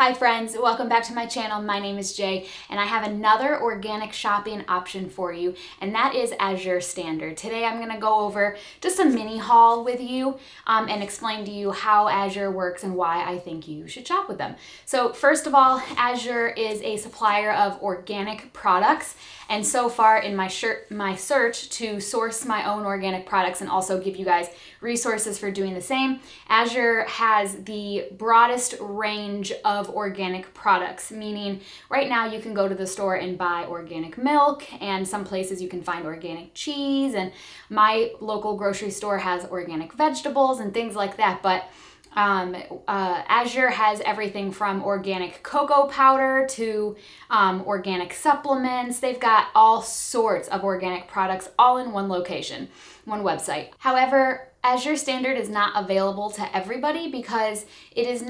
Hi friends, welcome back to my channel. My name is Jay and I have another organic shopping option for you, and that is Azure Standard. Today I'm going to go over just a mini haul with you and explain to you how Azure works and why I think you should shop with them. So first of all, Azure is a supplier of organic products, and so far in my search to source my own organic products and also give you guys resources for doing the same, Azure has the broadest range of organic products, meaning right now you can go to the store and buy organic milk, and some places you can find organic cheese, and my local grocery store has organic vegetables and things like that. But Azure has everything from organic cocoa powder to organic supplements. They've got all sorts of organic products all in one location, one website. However, Azure Standard is not available to everybody because it doesn't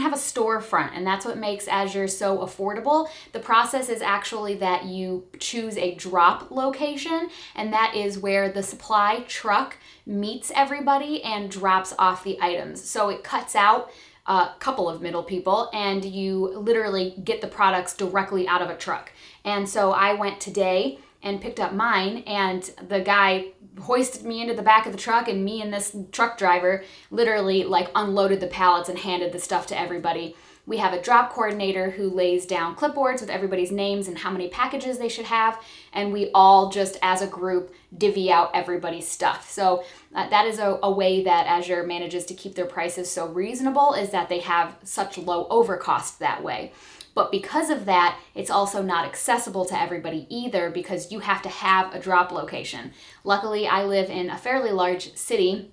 have a storefront, and that's what makes Azure so affordable. The process is actually that you choose a drop location, and that is where the supply truck meets everybody and drops off the items. So it cuts out a couple of middle people, and you literally get the products directly out of a truck. And so I went today and picked up mine, and the guy hoisted me into the back of the truck, and me and this truck driver literally like unloaded the pallets and handed the stuff to everybody. We have a drop coordinator who lays down clipboards with everybody's names and how many packages they should have, and we all just as a group divvy out everybody's stuff. So that is a way that Azure manages to keep their prices so reasonable, is that they have such low overcost that way. But because of that, it's also not accessible to everybody either, because you have to have a drop location. Luckily, I live in a fairly large city,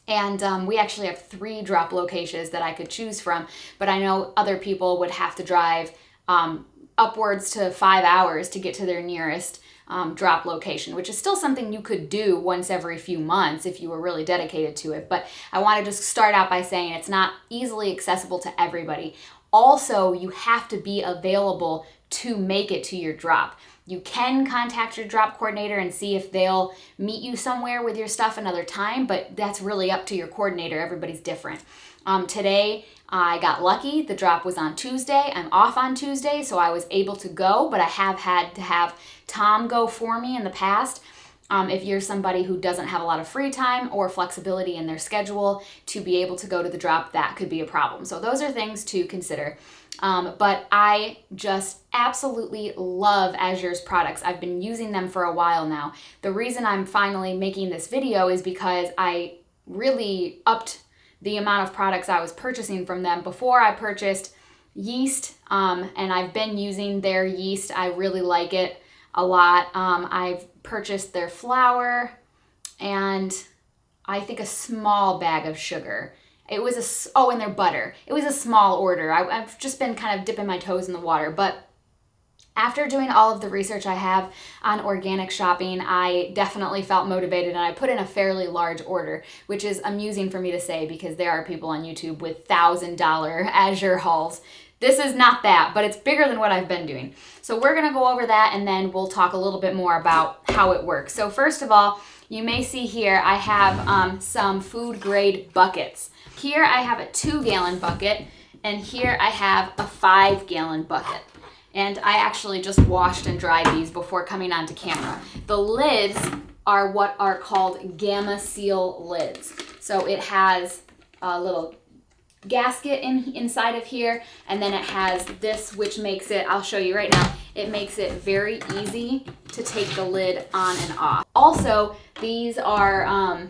and we actually have 3 drop locations that I could choose from, but I know other people would have to drive upwards to 5 hours to get to their nearest drop location, which is still something you could do once every few months if you were really dedicated to it. But I want to just start out by saying it's not easily accessible to everybody. Also, you have to be available to make it to your drop. You can contact your drop coordinator and see if they'll meet you somewhere with your stuff another time, but that's really up to your coordinator. Everybody's different. Today, I got lucky. The drop was on Tuesday. I'm off on Tuesday, so I was able to go, but I have had to have Tom go for me in the past. If you're somebody who doesn't have a lot of free time or flexibility in their schedule to be able to go to the drop, that could be a problem. So those are things to consider. But I just absolutely love Azure's products. I've been using them for a while now. The reason I'm finally making this video is because I really upped the amount of products I was purchasing from them. Before, I purchased yeast, and I've been using their yeast. I really like it a lot. I've purchased their flour and I think a small bag of sugar. It was and their butter. It was a small order. I've just been kind of dipping my toes in the water, but after doing all of the research I have on organic shopping, I definitely felt motivated, and I put in a fairly large order, which is amusing for me to say because there are people on YouTube with $1,000 Azure hauls. This is not that, but it's bigger than what I've been doing. So we're gonna go over that, and then we'll talk a little bit more about how it works. So first of all, you may see here I have some food grade buckets. Here I have a 2-gallon bucket, and here I have a 5-gallon bucket. And I actually just washed and dried these before coming onto camera. The lids are what are called Gamma Seal lids. So it has a little gasket inside of here, and then it has this, which makes it, I'll show you right now, it makes it very easy to take the lid on and off. Also, these are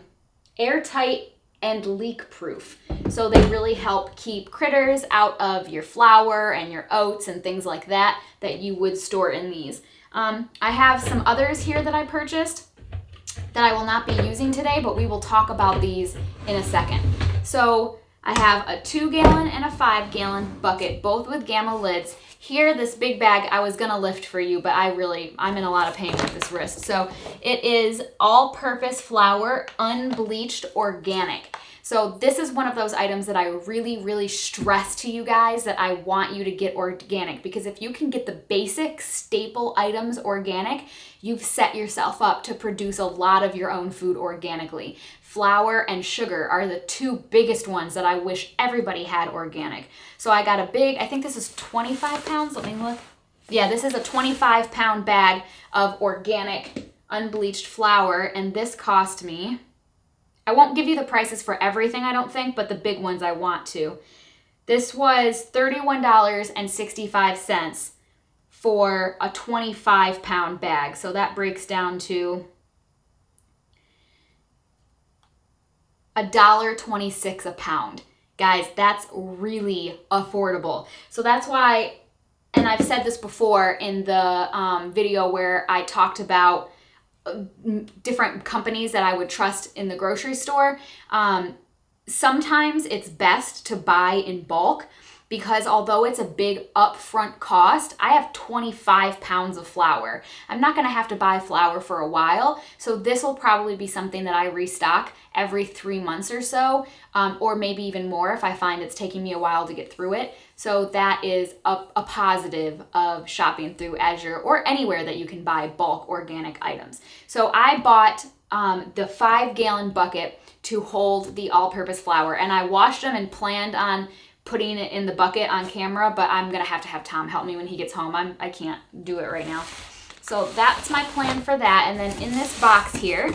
airtight and leak proof, so they really help keep critters out of your flour and your oats and things like that you would store in these. I have some others here that I purchased that I will not be using today, but we will talk about these in a second. So I have a 2-gallon and a 5-gallon bucket, both with Gamma lids. Here, this big bag I was gonna lift for you, but I'm in a lot of pain with this wrist. So it is all-purpose flour, unbleached, organic. So this is one of those items that I really stress to you guys that I want you to get organic, because if you can get the basic staple items organic, you've set yourself up to produce a lot of your own food organically. Flour and sugar are the two biggest ones that I wish everybody had organic. So I got a big, I think this is 25 pounds, let me look. Yeah, this is a 25-pound bag of organic unbleached flour, and this cost me, I won't give you the prices for everything, I don't think, but the big ones I want to. This was $31.65 for a 25-pound bag. So that breaks down to $1.26 a pound. Guys, that's really affordable. So that's why, and I've said this before in the video where I talked about different companies that I would trust in the grocery store. Sometimes it's best to buy in bulk, because although it's a big upfront cost, I have 25 pounds of flour. I'm not gonna have to buy flour for a while, so this will probably be something that I restock every 3 months or so, or maybe even more if I find it's taking me a while to get through it. So that is a positive of shopping through Azure or anywhere that you can buy bulk organic items. So I bought the 5-gallon bucket to hold the all-purpose flour, and I washed them and planned on putting it in the bucket on camera, but I'm gonna have to have Tom help me when he gets home. I can't do it right now. So that's my plan for that. And then in this box here,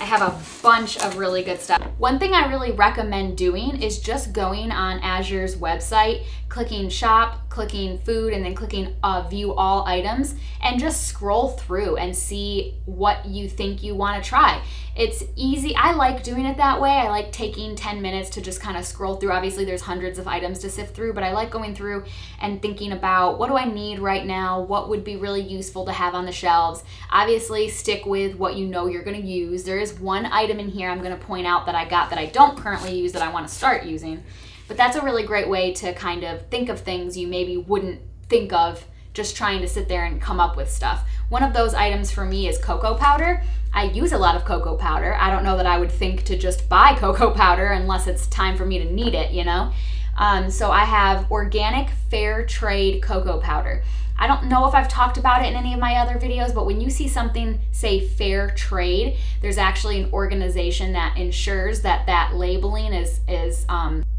I have a bunch of really good stuff. One thing I really recommend doing is just going on Azure's website, clicking shop, clicking food, and then clicking view all items, and just scroll through and see what you think you want to try. It's easy. I like doing it that way. I like taking 10 minutes to just kind of scroll through. Obviously there's hundreds of items to sift through, but I like going through and thinking about, what do I need right now? What would be really useful to have on the shelves? Obviously stick with what you know you're going to use. There is one item in here I'm going to point out that I got that I don't currently use that I want to start using. But that's a really great way to kind of think of things you maybe wouldn't think of just trying to sit there and come up with stuff. One of those items for me is cocoa powder. I use a lot of cocoa powder. I don't know that I would think to just buy cocoa powder unless it's time for me to need it, you know? So I have organic fair trade cocoa powder. I don't know if I've talked about it in any of my other videos, but when you see something say fair trade, there's actually an organization that ensures that that labeling is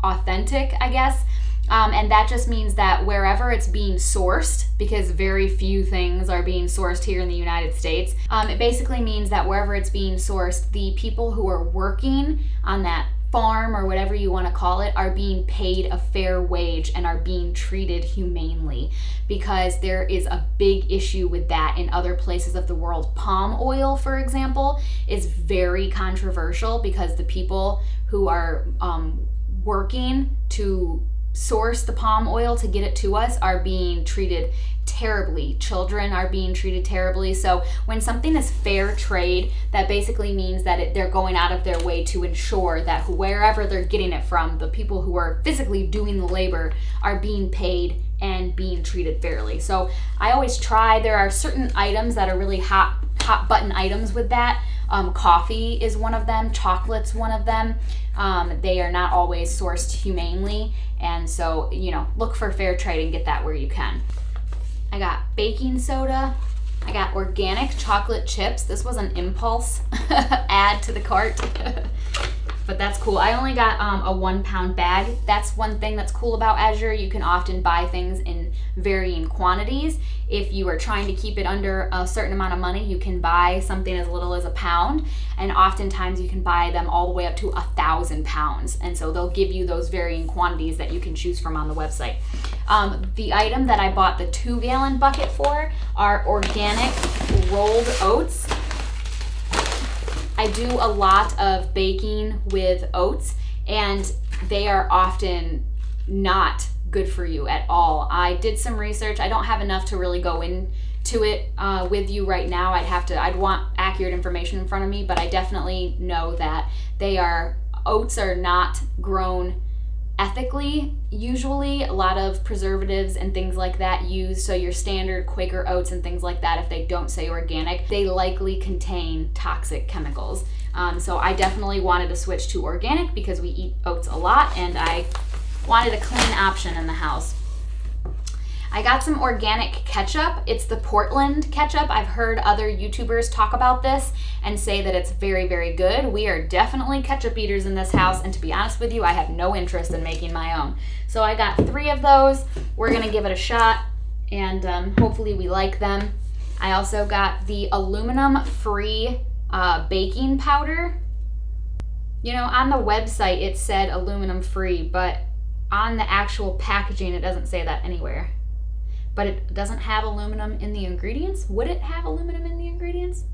authentic, I guess. And that just means that wherever it's being sourced, because very few things are being sourced here in the United States, it basically means that wherever it's being sourced, the people who are working on that farm or whatever you want to call it are being paid a fair wage and are being treated humanely, because there is a big issue with that in other places of the world. Palm oil, for example, is very controversial because the people who are working to source the palm oil to get it to us are being treated terribly. Children are being treated terribly. So when something is fair trade, that basically means that they're going out of their way to ensure that wherever they're getting it from, the people who are physically doing the labor are being paid and being treated fairly. So I always try, there are certain items that are really hot button items with that. Coffee is one of them, chocolate's one of them. They are not always sourced humanely, and so, you know, look for fair trade and get that where you can. I got baking soda. I got organic chocolate chips. This was an impulse add to the cart. But that's cool. I only got a 1-pound bag. That's one thing that's cool about Azure. You can often buy things in varying quantities. If you are trying to keep it under a certain amount of money, you can buy something as little as a pound, and oftentimes you can buy them all the way up to 1,000 pounds. And so they'll give you those varying quantities that you can choose from on the website. The item that I bought the 2-gallon bucket for are organic rolled oats. I do a lot of baking with oats, and they are often not good for you at all. I did some research. I don't have enough to really go into it with you right now. I'd want accurate information in front of me, but I definitely know that oats are not grown ethically. Usually a lot of preservatives and things like that used, so your standard Quaker oats and things like that, if they don't say organic, they likely contain toxic chemicals. So I definitely wanted to switch to organic because we eat oats a lot and I wanted a clean option in the house. I got some organic ketchup. It's the Portland ketchup. I've heard other YouTubers talk about this and say that it's very, very good. We are definitely ketchup eaters in this house, and to be honest with you, I have no interest in making my own. So I got 3 of those. We're gonna give it a shot, and hopefully we like them. I also got the aluminum-free baking powder. You know, on the website it said aluminum-free, but on the actual packaging it doesn't say that anywhere. But it doesn't have aluminum in the ingredients? Would it have aluminum in the ingredients?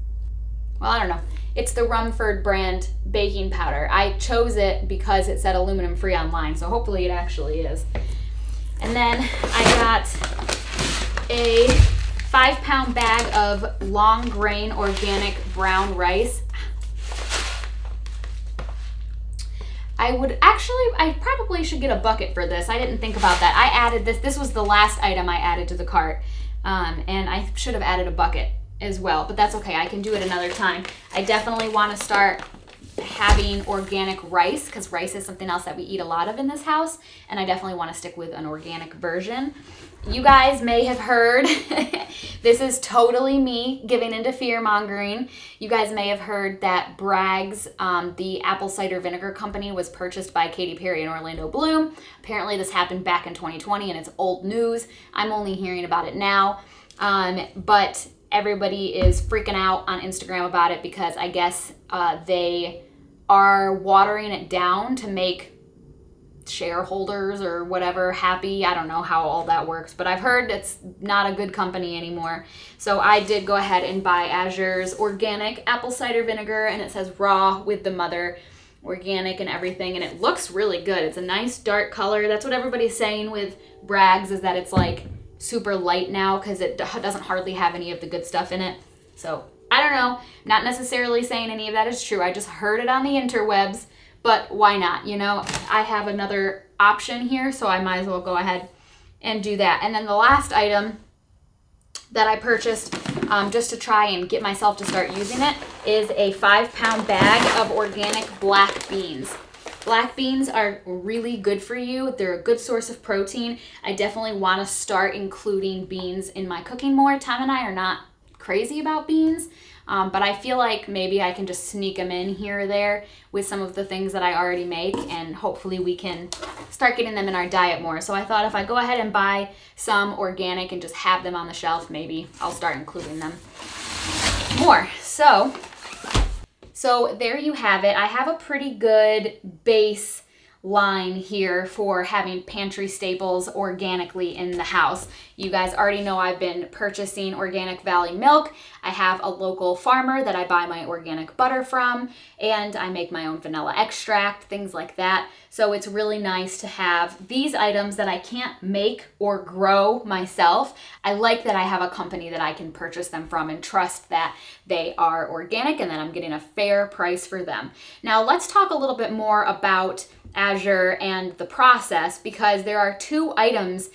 Well, I don't know. It's the Rumford brand baking powder. I chose it because it said aluminum free online, so hopefully it actually is. And then I got a 5-pound bag of long grain organic brown rice. I probably should get a bucket for this. I didn't think about that. I added this. This was the last item I added to the cart. And I should have added a bucket as well, but that's okay. I can do it another time. I definitely want to start having organic rice because rice is something else that we eat a lot of in this house, and I definitely want to stick with an organic version. You guys may have heard, this is totally me giving into fear mongering. You guys may have heard that Bragg's, the apple cider vinegar company, was purchased by Katy Perry and Orlando Bloom. Apparently this happened back in 2020 and it's old news. I'm only hearing about it now, but everybody is freaking out on Instagram about it because I guess they are watering it down to make shareholders or whatever happy. I don't know how all that works, but I've heard it's not a good company anymore. So I did go ahead and buy Azure's organic apple cider vinegar, and it says raw with the mother, organic and everything, and it looks really good. It's a nice dark color. That's what everybody's saying with Bragg's, is that it's like super light now because it doesn't hardly have any of the good stuff in it. So I don't know, not necessarily saying any of that is true. I just heard it on the interwebs. But why not? You know, I have another option here, so I might as well go ahead and do that. And then the last item that I purchased just to try and get myself to start using it is a 5-pound bag of organic black beans. Black beans are really good for you. They're a good source of protein. I definitely want to start including beans in my cooking more. Tom and I are not crazy about beans. But I feel like maybe I can just sneak them in here or there with some of the things that I already make, and hopefully we can start getting them in our diet more. So I thought if I go ahead and buy some organic and just have them on the shelf, maybe I'll start including them more. So there you have it. I have a pretty good base line here for having pantry staples organically in the house. You guys already know I've been purchasing Organic Valley milk. I have a local farmer that I buy my organic butter from, and I make my own vanilla extract, things like that. So it's really nice to have these items that I can't make or grow myself. I like that I have a company that I can purchase them from and trust that they are organic and that I'm getting a fair price for them. Now let's talk a little bit more about Azure and the process, because there are 2 items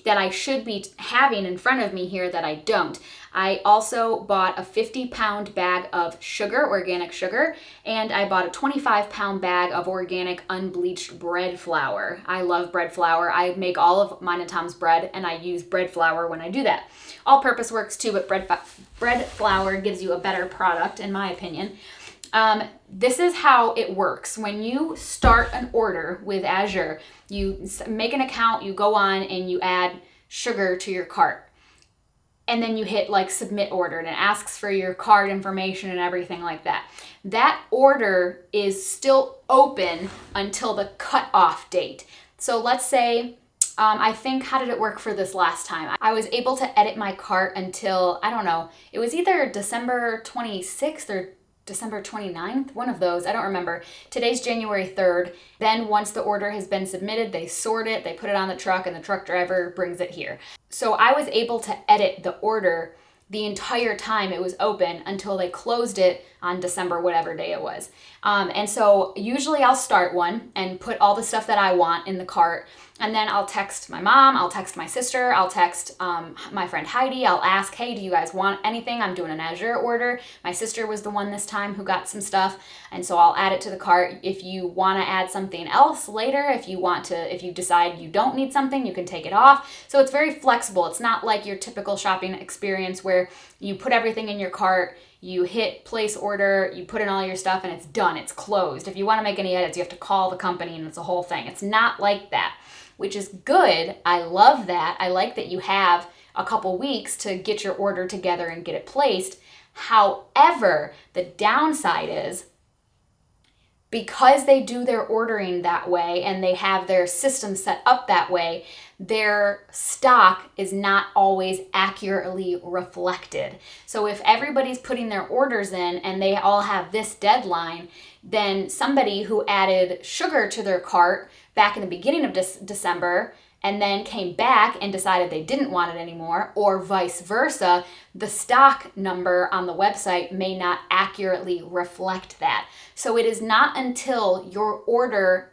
that I should be having in front of me here that I don't. I also bought a 50-pound bag of sugar, organic sugar, and I bought a 25-pound bag of organic unbleached bread flour. I love bread flour. I make all of mine and Tom's bread, and I use bread flour when I do that. All-purpose works too, but bread flour gives you a better product, in my opinion. This is how it works. When you start an order with Azure, you make an account, you go on and you add sugar to your cart. And then you hit like submit order, and it asks for your card information and everything like that. That order is still open until the cutoff date. So let's say, I think, how did it work for this last time? I was able to edit my cart until, I don't know, it was either December 26th or December 29th, one of those, I don't remember. Today's January 3rd. Then once the order has been submitted, they sort it, they put it on the truck, and the truck driver brings it here. So I was able to edit the order the entire time it was open until they closed it on December, whatever day it was. And so usually I'll start one and put all the stuff that I want in the cart. And then I'll text my mom, I'll text my sister, I'll text my friend Heidi. I'll ask, hey, do you guys want anything? I'm doing an Azure order. My sister was the one this time who got some stuff. And so I'll add it to the cart. If you want to add something else later, if you decide you don't need something, you can take it off. So it's very flexible. It's not like your typical shopping experience where you put everything in your cart, you hit place order, you put in all your stuff, and it's done, it's closed. If you want to make any edits, you have to call the company and it's a whole thing. It's not like that, which is good. I love that. I like that you have a couple weeks to get your order together and get it placed. However, the downside is, because they do their ordering that way and they have their system set up that way, their stock is not always accurately reflected. So if everybody's putting their orders in and they all have this deadline, then somebody who added sugar to their cart back in the beginning of December and then came back and decided they didn't want it anymore, or vice versa, the stock number on the website may not accurately reflect that. So it is not until your order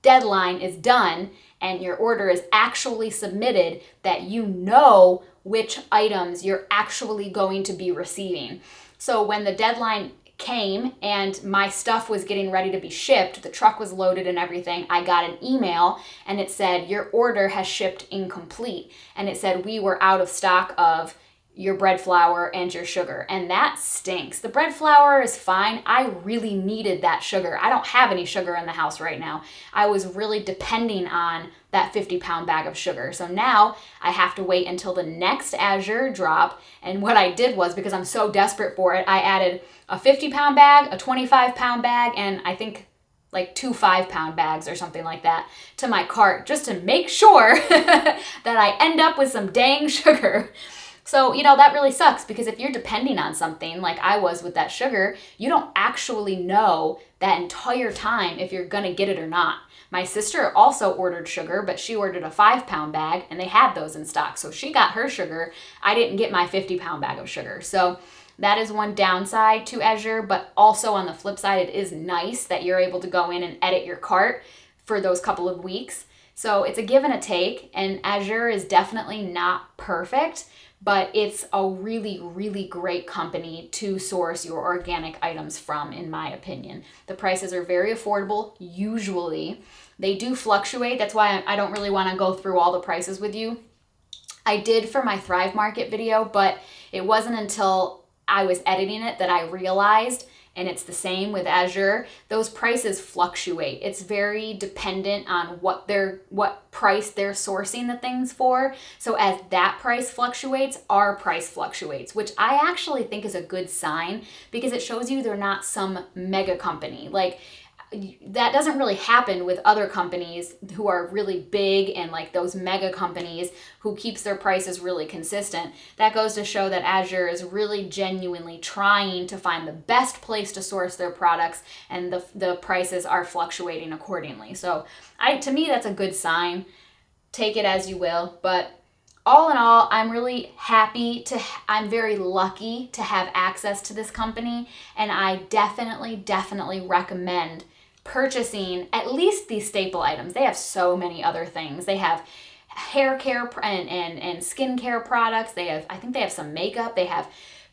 deadline is done and your order is actually submitted that you know which items you're actually going to be receiving. So when the deadline came and my stuff was getting ready to be shipped, the truck was loaded and everything, I got an email and it said, your order has shipped incomplete. And it said, we were out of stock of your bread flour and your sugar. And that stinks. The bread flour is fine. I really needed that sugar. I don't have any sugar in the house right now. I was really depending on that 50-pound bag of sugar. So now I have to wait until the next Azure drop. And what I did was, because I'm so desperate for it, I added a 50-pound bag, a 25-pound bag, and I think like 2 5-pound bags or something like that to my cart, just to make sure that I end up with some dang sugar. So, you know, that really sucks, because if you're depending on something like I was with that sugar, you don't actually know that entire time if you're gonna get it or not. My sister also ordered sugar, but she ordered a 5-pound bag and they had those in stock. So she got her sugar. I didn't get my 50-pound bag of sugar. So that is one downside to Azure, but also on the flip side, it is nice that you're able to go in and edit your cart for those couple of weeks. So it's a give and a take, and Azure is definitely not perfect, but it's a really, really great company to source your organic items from, in my opinion. The prices are very affordable, usually. They do fluctuate. That's why I don't really want to go through all the prices with you. I did for my Thrive Market video, but it wasn't until I was editing it that I realized, and it's the same with Azure, those prices fluctuate. It's very dependent on what price they're sourcing the things for. So as that price fluctuates, our price fluctuates, which I actually think is a good sign, because it shows you they're not some mega company. Like, that doesn't really happen with other companies who are really big and like those mega companies who keeps their prices really consistent. That goes to show that Azure is really genuinely trying to find the best place to source their products, and the prices are fluctuating accordingly. So to me, that's a good sign. Take it as you will, but all in all, I'm really happy I'm very lucky to have access to this company, and I definitely recommend purchasing at least these staple items. They have so many other things. They have hair care and skin care products. I think they have some makeup. They have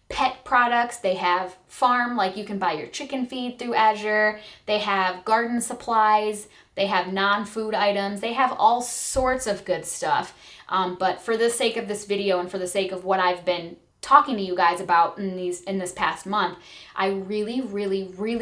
pet products. They have farm, like you can buy your chicken feed through Azure. They have garden supplies. They have non-food items. They have all sorts of good stuff. But for the sake of this video and for the sake of what I've been talking to you guys about in this past month, I really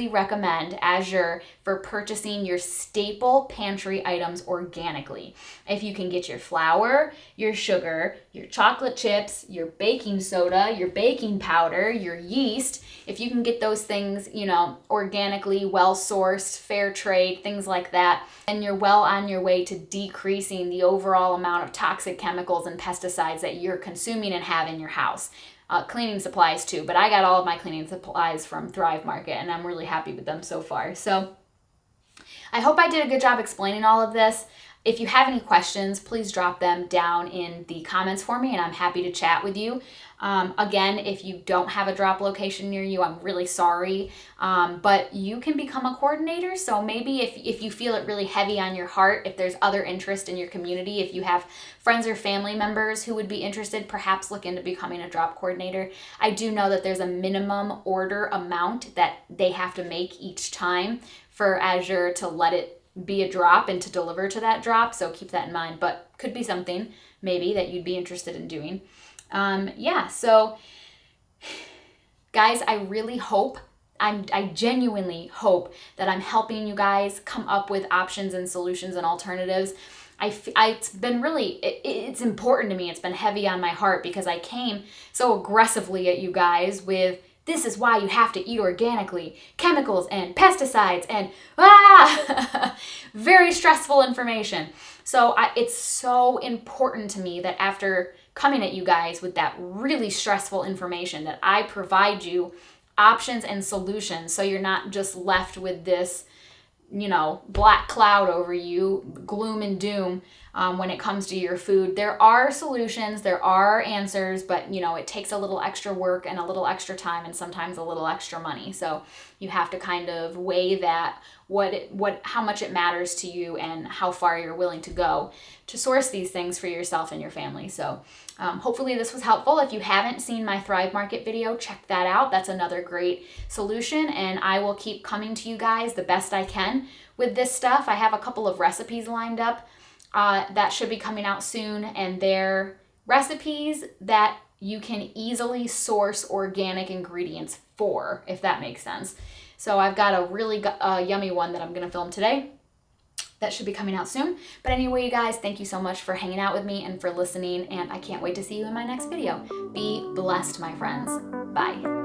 recommend Azure for purchasing your staple pantry items organically. If you can get your flour, your sugar, your chocolate chips, your baking soda, your baking powder, your yeast, if you can get those things, you know, organically, well-sourced, fair trade, things like that, then you're well on your way to decreasing the overall amount of toxic chemicals and pesticides that you're consuming and have in your house. Cleaning supplies too, but I got all of my cleaning supplies from Thrive Market, and I'm really happy with them so far. So I hope I did a good job explaining all of this. if you have any questions, please drop them down in the comments for me, and I'm happy to chat with you. Again, if you don't have a drop location near you, I'm really sorry, but you can become a coordinator. So maybe if you feel it really heavy on your heart, if there's other interest in your community, if you have friends or family members who would be interested, perhaps look into becoming a drop coordinator. I do know that there's a minimum order amount that they have to make each time for Azure to let it be a drop and to deliver to that drop. So keep that in mind, but could be something maybe that you'd be interested in doing. Yeah, so guys, I really hope, I genuinely hope that I'm helping you guys come up with options and solutions and alternatives. It's been really, it's important to me. It's been heavy on my heart because I came so aggressively at you guys with, this is why you have to eat organically, chemicals and pesticides and very stressful information. So it's so important to me that after coming at you guys with that really stressful information, that I provide you options and solutions so you're not just left with this, black cloud over you, gloom and doom when it comes to your food. There are solutions, there are answers, but it takes a little extra work and a little extra time and sometimes a little extra money. So you have to kind of weigh that, how much it matters to you and how far you're willing to go to source these things for yourself and your family. So hopefully this was helpful. If you haven't seen my Thrive Market video, check that out. That's another great solution, and I will keep coming to you guys the best I can with this stuff. I have a couple of recipes lined up that should be coming out soon, and they're recipes that you can easily source organic ingredients for, if that makes sense. So I've got a really yummy one that I'm going to film today that should be coming out soon. But anyway, you guys, thank you so much for hanging out with me and for listening, and I can't wait to see you in my next video. Be blessed, my friends. Bye.